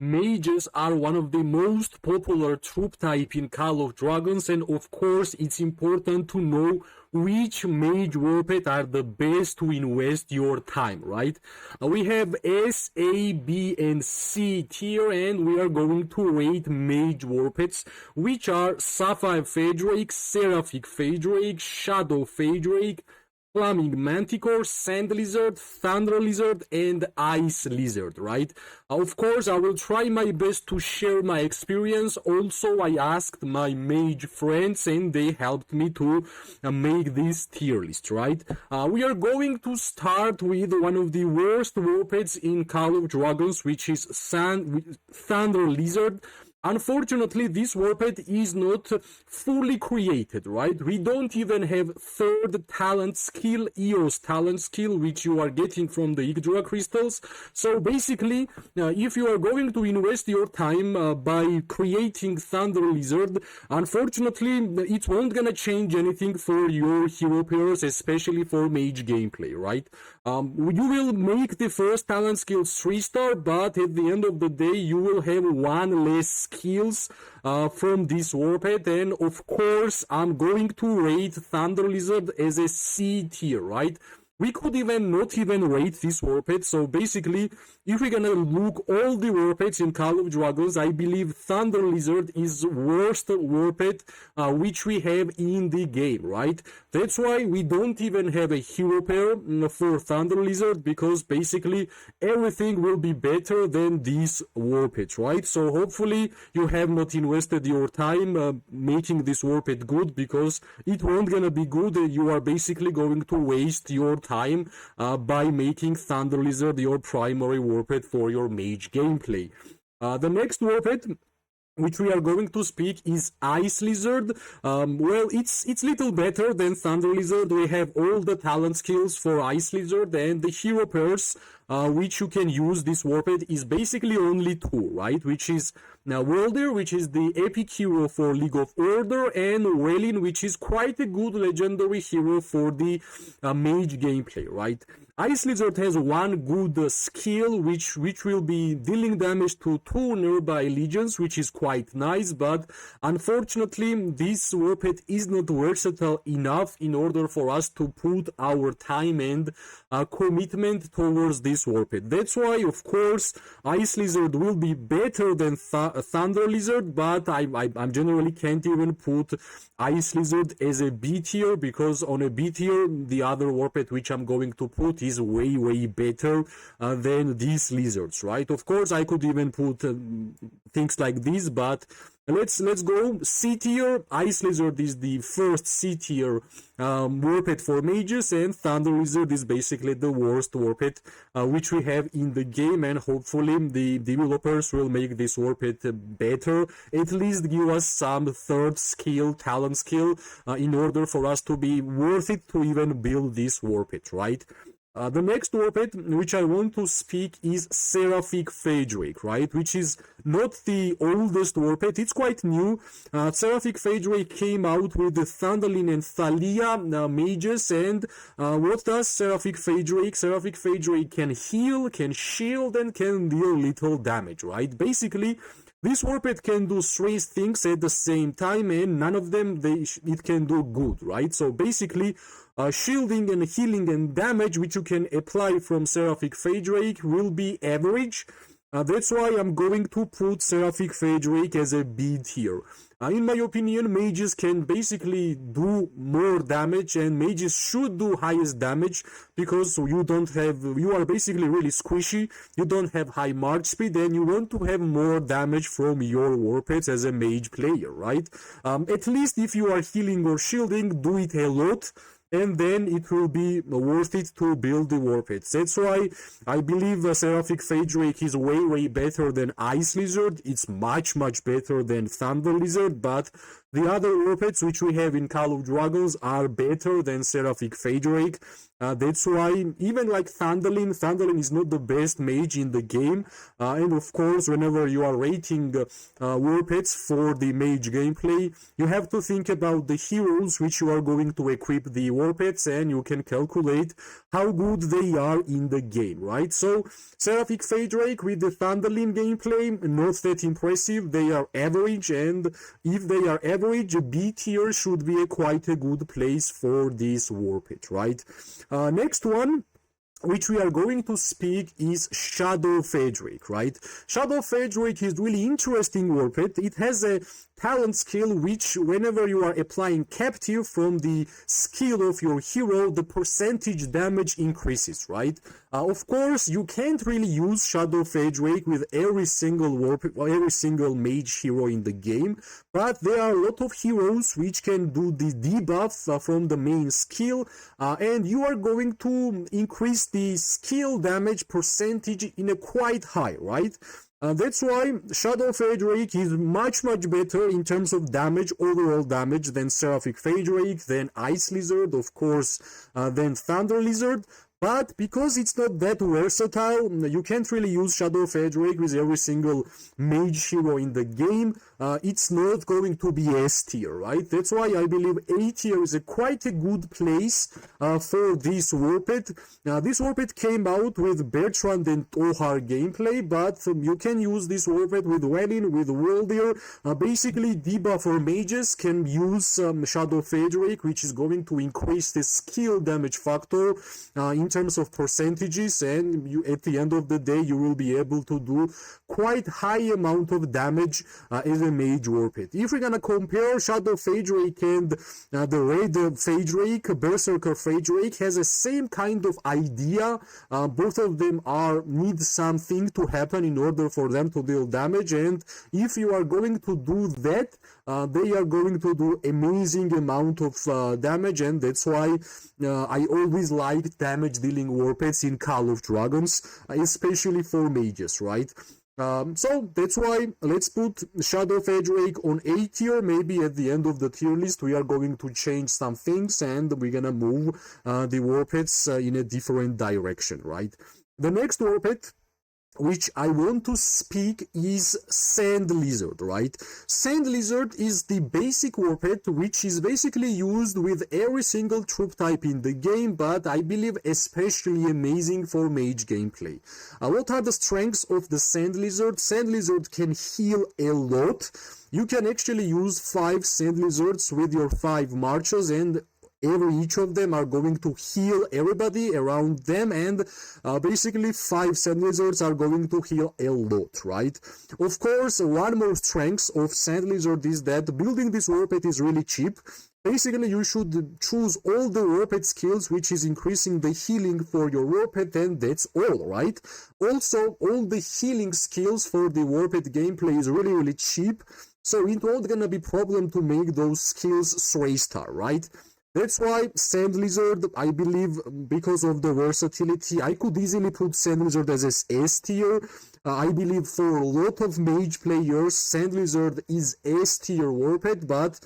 Mages are one of the most popular troop type in Call of Dragons, and of course it's important to know which mage war pet are the best to invest your time, right? We have S, A, B, and C tier, and we are going to rate mage war pets, which are Sapphire Phaedrake, Seraphic Phaedrake, Shadow Phaedrake, Flaming Manticore, Sand Lizard, Thunder Lizard, and Ice Lizard, right? Of course, I will try my best to share my experience. Also, I asked my mage friends and they helped me to make this tier list, right? We are going to start with one of the worst war pets in Call of Dragons, which is Thunder Lizard. Unfortunately, this war pet is not fully created, right? We don't even have third talent skill, EOS talent skill, which you are getting from the Yggdra crystals. So basically, if you are going to invest your time by creating Thunder Lizard, unfortunately, it won't gonna change anything for your hero pairs, especially for mage gameplay, right? You will make the first talent skill 3-star, but at the end of the day, you will have one less skills from this war pet, and of course I'm going to rate Thunder Lizard as a C tier, right? We could even not even rate this war pet. So basically, if we're gonna look all the war pets in Call of Dragons, I believe Thunder Lizard is worst war pet which we have in the game, right? That's why we don't even have a hero pair for Thunder Lizard, because basically everything will be better than this war pet, right? So hopefully you have not invested your time making this war pet good, because it won't gonna be good. You are basically going to waste your time by making Thunder Lizard your primary war pet for your mage gameplay. The next war pet which we are going to speak is Ice Lizard. Well, it's little better than Thunder Lizard. We have all the talent skills for Ice Lizard, and the hero pairs which you can use this war pet is basically only two, right? Which is now Worlder, which is the epic hero for League of Order, and Welin, which is quite a good legendary hero for the mage gameplay, right? Ice Lizard has one good skill which will be dealing damage to 2 nearby legions, which is quite nice, but unfortunately this war pet is not versatile enough in order for us to put our time and commitment towards this war pet. That's why, of course, Ice Lizard will be better than Thunder Lizard, but I generally can't even put Ice Lizard as a B tier, because on a B tier the other war pet which I'm going to put is way better than these lizards, right? Of course, I could even put things like this, but let's go C tier. Ice Lizard is the first C tier war pet for mages, and Thunder Lizard is basically the worst war pet which we have in the game, and hopefully the developers will make this war pet better, at least give us some third skill, talent skill, in order for us to be worth it to even build this war pet, right? The next war pet which I want to speak is Seraphic Phaedrake, right? Which is not the oldest war pet, it's quite new. Seraphic Phaedrake came out with the Thundalin and Thalia mages, and what does Seraphic Phaedrake? Seraphic Phaedrake can heal, can shield, and can deal little damage, right? Basically, this war pet can do 3 things at the same time, and none of them it can do good, right? So basically, shielding and healing and damage which you can apply from Seraphic Phaedrake will be average. That's why I'm going to put Seraphic Phaedrake as a B tier. In my opinion, mages can basically do more damage, and mages should do highest damage, because you are basically really squishy, you don't have high march speed, and you want to have more damage from your war pets as a mage player, right? At least if you are healing or shielding, do it a lot, and then it will be worth it to build the war pets. That's why I believe Seraphic Phaedrake is way better than Ice Lizard. It's much better than Thunder Lizard, but The other war pets which we have in Call of Dragons are better than Seraphic Phaedrake. That's why even like Thunderlin is not the best mage in the game. And of course, whenever you are rating war pets for the mage gameplay, you have to think about the heroes which you are going to equip the war pets, and you can calculate how good they are in the game, right? So Seraphic Phaedrake with the Thunderlin gameplay, not that impressive. They are average, and if they are average, B tier should be quite a good place for this war pet, right? Next one, which we are going to speak, is Shadow Phaedrake, right? Shadow Phaedrake is really interesting war pet. It has a talent skill which, whenever you are applying captive from the skill of your hero, the percentage damage increases, right? Of course, you can't really use Shadow Phaedrake with every single every single mage hero in the game, but there are a lot of heroes which can do the debuff from the main skill, and you are going to increase the skill damage percentage in a quite high, right? That's why Shadow Phaedrake is much better in terms of damage, overall damage, than Seraphic Phaedrake, than Ice Lizard, of course, than Thunder Lizard. But because it's not that versatile, you can't really use Shadow Phaedrake with every single mage hero in the game. It's not going to be S tier, right? That's why I believe A tier is quite a good place for this war pet. This war pet came out with Bertrand and Tohar gameplay, but you can use this war pet with Welin, with Waldir. Basically, debuffer mages can use Shadow Phaedrake, which is going to increase the skill damage factor in terms of percentages, and you, at the end of the day, you will be able to do quite high amount of damage as a mage war pet. If we're gonna compare Shadow Phaedrake and the Red Phaedrake, Berserker Phaedrake has the same kind of idea. Both of them need something to happen in order for them to deal damage, and if you are going to do that, they are going to do amazing amount of damage, and that's why I always like damage dealing war pets in Call of Dragons, especially for mages, right? So that's why let's put Shadow Phaedrake on A tier. Maybe at the end of the tier list we are going to change some things and we're gonna move the war pets in a different direction, right? The next war pet which I want to speak is Sand Lizard, right? Sand Lizard is the basic war pet which is basically used with every single troop type in the game, but I believe especially amazing for mage gameplay. What are the strengths of the Sand Lizard? Sand Lizard can heal a lot. You can actually use 5 Sand Lizards with your 5 marchers, and each of them are going to heal everybody around them, and basically 5 Sand Lizards are going to heal a lot, right? Of course, one more strength of Sand Lizard is that building this war pet is really cheap. Basically, you should choose all the war pet skills which is increasing the healing for your war pet, and that's all, right? Also, all the healing skills for the war pet gameplay is really cheap, so it won't gonna be problem to make those skills 3-star, right? That's why Sand Lizard, I believe, because of the versatility, I could easily put Sand Lizard as S tier. I believe for a lot of mage players, Sand Lizard is S tier war pet, but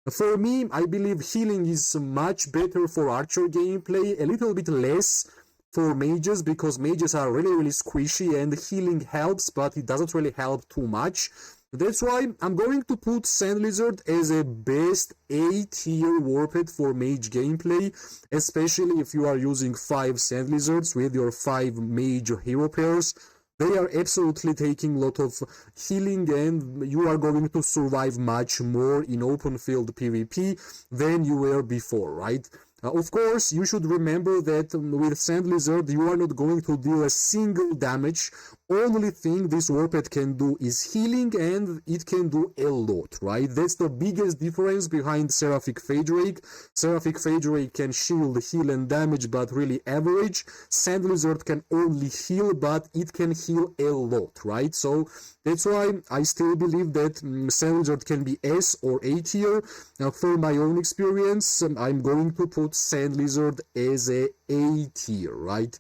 for me, I believe healing is much better for archer gameplay, a little bit less for mages, because mages are really squishy and healing helps, but it doesn't really help too much. That's why I'm going to put Sand Lizard as a best A tier war pet for mage gameplay, especially if you are using 5 Sand Lizards with your 5 mage hero pairs. They are absolutely taking a lot of healing, and you are going to survive much more in open field PvP than you were before, right? Of course, you should remember that with Sand Lizard, you are not going to deal a single damage. Only thing this war pet can do is healing, and it can do a lot, right? That's the biggest difference behind Seraphic Phaedrake. Seraphic Phaedrake can shield, heal, and damage, but really average. Sand Lizard can only heal, but it can heal a lot, right? So that's why I still believe that Sand Lizard can be S or A tier. Now, for my own experience, I'm going to put Sand Lizard as a tier, right?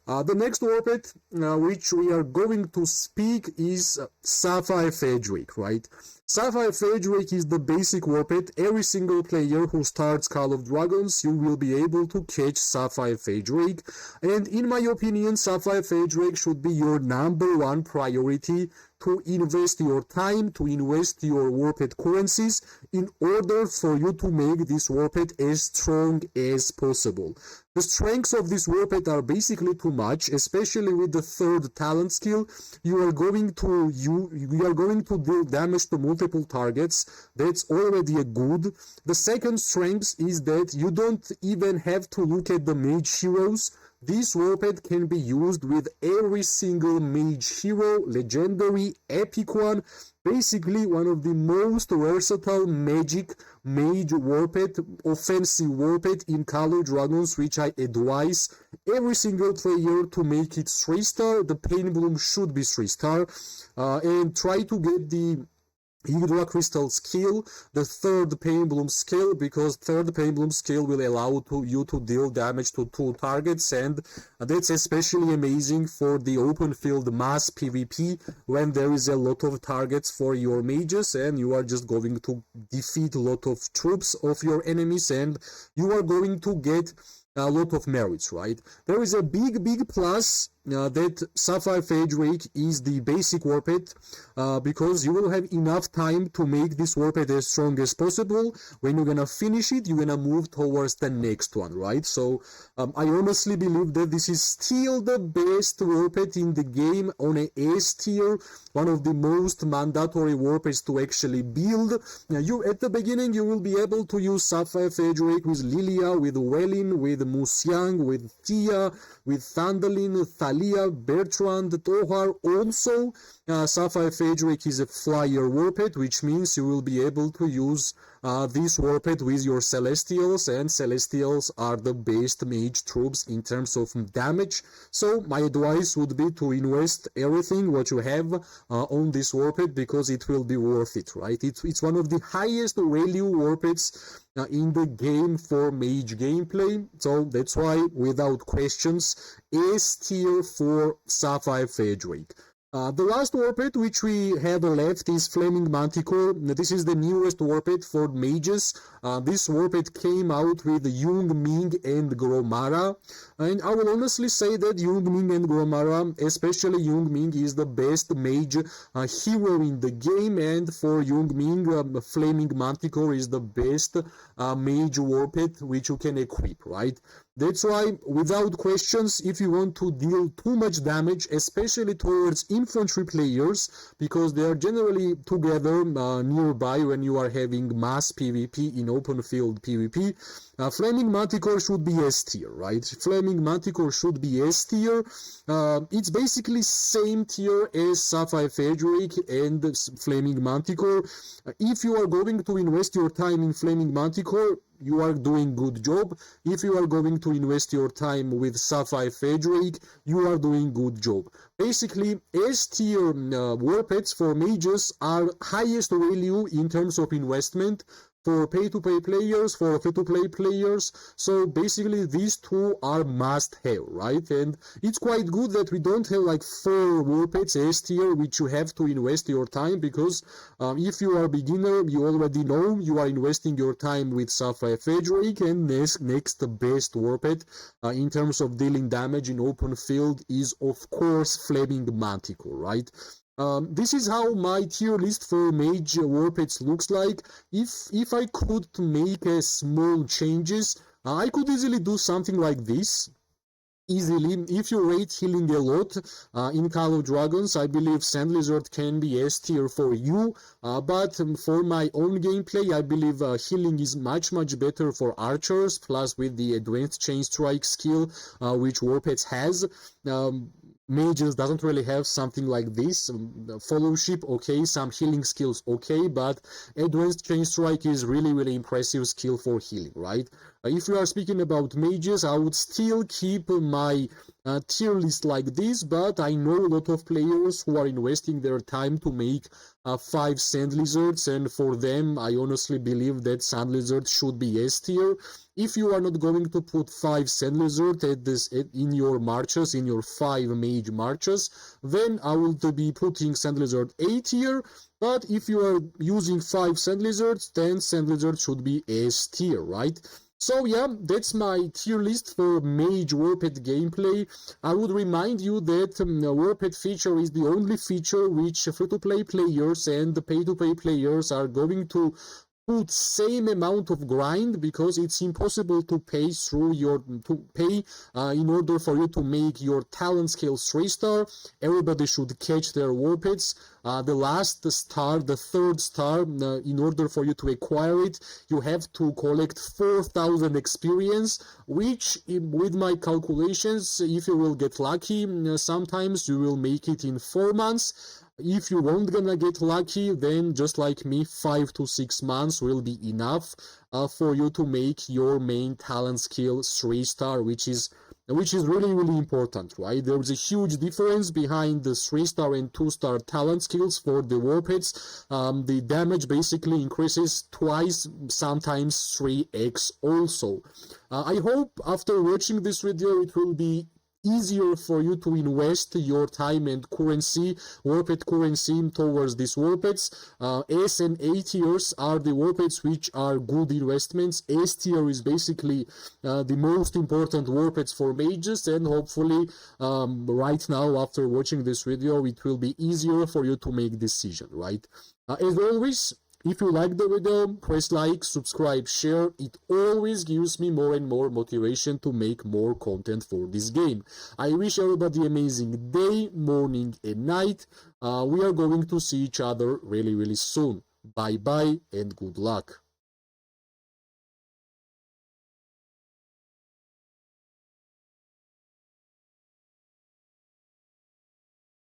The next war pet which we are going to speak is Sapphire Frederick, right? Sapphire Frederick is the basic war pet. Every single player who starts Call of Dragons, you will be able to catch Sapphire Frederick. And in my opinion, Sapphire Frederick should be your number one priority to invest your time, to invest your war pet currencies in order for you to make this war pet as strong as possible. The strengths of this war pet are basically too much, especially with the third talent skill. You are going to deal damage to multiple targets. That's already a good. The second strength is that you don't even have to look at the mage heroes. This war pet can be used with every single mage hero, legendary, epic one. Basically, one of the most versatile magic mage war pet, offensive war pet in Call of Dragons, which I advise every single player to make it 3-star. The Pain Bloom should be 3-star. And try to get the Hydra Crystal skill, the third Pain Bloom skill, because third Pain Bloom skill will allow you to deal damage to 2 targets, and that's especially amazing for the open field mass PvP when there is a lot of targets for your mages and you are just going to defeat a lot of troops of your enemies and you are going to get a lot of merits, right? There is a big plus that Sapphire Frederick is the basic war pet because you will have enough time to make this war pet as strong as possible. When you're gonna finish it, you're gonna move towards the next one, right? So I honestly believe that this is still the best war pet in the game on a S tier, one of the most mandatory war pets to actually build. You at the beginning you will be able to use Sapphire Frederick with Lilia, with Wellin, with Musyang, with Tia, with Thundalin, Thalia, Bertrand, Tohar. Also, Sapphire Frederick is a flyer war pet, which means you will be able to use this war pet with your Celestials, and Celestials are the best mage troops in terms of damage. So my advice would be to invest everything what you have on this war pet because it will be worth it, right? It's one of the highest value war pets in the game for mage gameplay, so that's why without questions S tier for Sapphire Frederick. The last war pet which we have left is Flaming Manticore. This is the newest war pet for mages. This war pet came out with Young Ming and Gromara, and I will honestly say that Young Ming and Gromara, especially Young Ming, is the best mage hero in the game, and for Young Ming, Flaming Manticore is the best mage war pet which you can equip, right? That's why, without questions, if you want to deal too much damage, especially towards infantry players, because they are generally together nearby when you are having mass PvP in open field PvP, Flaming Manticore should be S tier, right? Flaming Manticore should be S tier. It's basically same tier as Sapphire Frederick and Flaming Manticore. If you are going to invest your time in Flaming Manticore, you are doing good job. If you are going to invest your time with Sapphire Frederick, you are doing good job. Basically, S tier war pets for mages are highest value in terms of investment for pay-to-play players, for free-to-play players. So basically these two are must-have, right? And it's quite good that we don't have like 4 war pets S tier which you have to invest your time, because if you are a beginner, you already know you are investing your time with Sapphire Frederick, and next the best war pet in terms of dealing damage in open field is of course Flaming Manticore, right? This is how my tier list for Mage War Pets looks like. If I could make a small changes, I could easily do something like this. Easily, if you rate healing a lot in Call of Dragons, I believe Sand Lizard can be S tier for you, but for my own gameplay, I believe healing is much better for archers, plus with the advanced chain strike skill which War Pets has. Mages doesn't really have something like this. Fellowship, okay, some healing skills, okay, but advanced chain strike is really impressive skill for healing, right? If we are speaking about mages, I would still keep my tier list like this, but I know a lot of players who are investing their time to make 5 sand lizards, and for them I honestly believe that sand lizard should be S tier. If you are not going to put 5 sand lizard in your marches, in your 5 mage marches, then I will be putting sand lizard A tier. But if you are using 5 sand lizards, then sand lizard should be S tier, right? So yeah, that's my tier list for Mage War Pet gameplay. I would remind you that the War Pet feature is the only feature which free-to-play players and the pay-to-play players are going to put same amount of grind, because it's impossible to pay in order for you to make your talent scale 3-star. Everybody should catch their war pets. The last star, the 3rd star, in order for you to acquire it, you have to collect 4,000 experience, which with my calculations, if you will get lucky, sometimes you will make it in 4 months. If you won't gonna get lucky, then just like me, 5 to 6 months will be enough for you to make your main talent skill 3-star, which is really, really important, right? There's a huge difference behind the 3-star and 2-star talent skills for the war pets. The damage basically increases twice, sometimes 3x also. I hope after watching this video it will be easier for you to invest your time and currency, war pet currency, towards these war pets. S and A tiers are the war pets which are good investments. S tier is basically the most important war pets for mages, and hopefully right now after watching this video it will be easier for you to make decision, right? As always, if you like the video, press like, subscribe, share. It always gives me more and more motivation to make more content for this game. I wish everybody an amazing day, morning and night. We are going to see each other really, really soon. Bye bye and good luck.